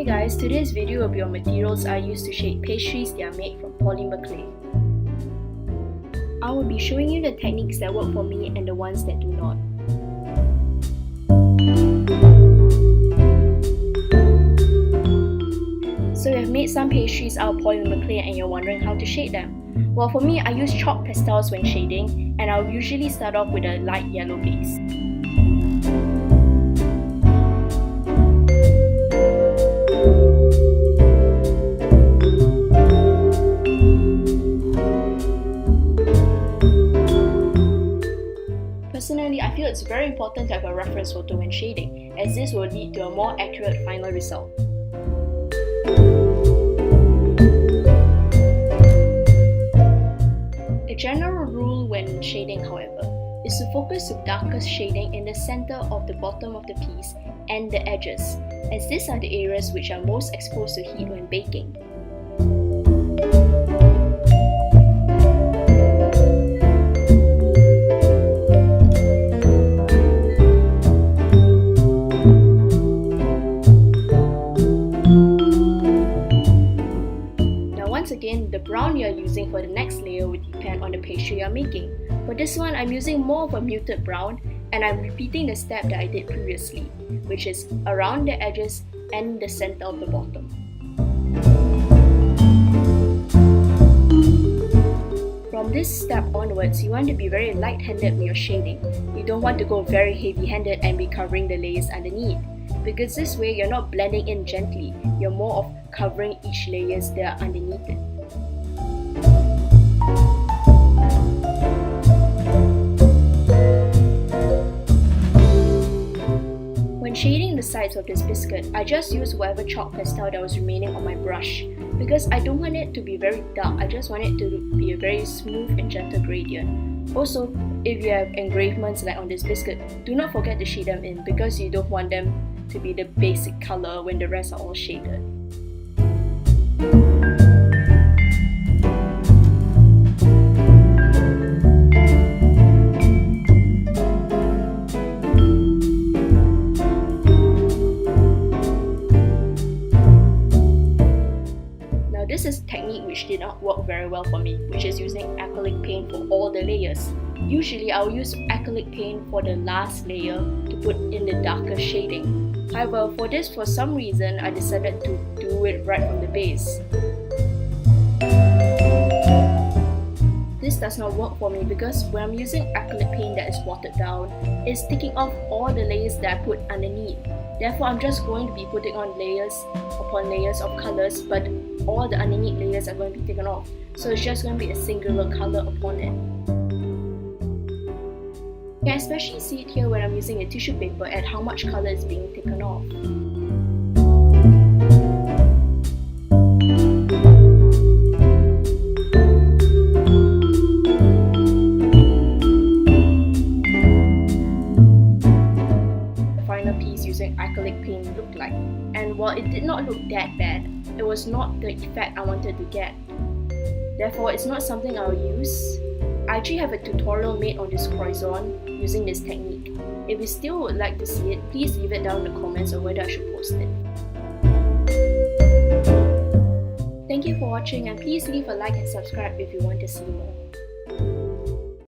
guys, today's video will be on materials I use to shade pastries that are made from polymer clay. I will be showing you the techniques that work for me and the ones that do not. So you have made some pastries out of polymer clay and you're wondering how to shade them. Well, for me, I use chalk pastels when shading, and I'll usually start off with a light yellow base. Personally, I feel it's very important to have a reference photo when shading, as this will lead to a more accurate final result. A general rule when shading, however, is to focus to darkest shading in the center of the bottom of the piece and the edges, as these are the areas which are most exposed to heat when baking. Once again, the brown you are using for the next layer will depend on the pastry you are making. For this one, I'm using more of a muted brown, and I'm repeating the step that I did previously, which is around the edges and the center of the bottom. From this step onwards, you want to be very light-handed when you're shading. You don't want to go very heavy-handed and be covering the layers underneath, because this way you're not blending in gently, you're more of covering each layers that are underneath it. When shading the sides of this biscuit, I just use whatever chalk pastel that was remaining on my brush, because I don't want it to be very dark, I just want it to be a very smooth and gentle gradient. Also, if you have engravements like on this biscuit, do not forget to shade them in, because you don't want them to be the basic color when the rest are all shaded. Now this is a technique which did not work very well for me, which is using acrylic paint for all the layers. Usually I'll use acrylic paint for the last layer to put in the darker shading. However, for this, for some reason, I decided to do it right from the base. This does not work for me because when I'm using acrylic paint that is watered down, it's taking off all the layers that I put underneath. Therefore, I'm just going to be putting on layers upon layers of colors, but all the underneath layers are going to be taken off. So it's just going to be a singular color upon it. You can especially see it here when I'm using a tissue paper at how much color is being taken off. The final piece using acrylic paint looked like, and while it did not look that bad, it was not the effect I wanted to get. Therefore, it's not something I'll use. I actually have a tutorial made on this croissant using this technique. If you still would like to see it, please leave it down in the comments on whether I should post it. Thank you for watching, and please leave a like and subscribe if you want to see more.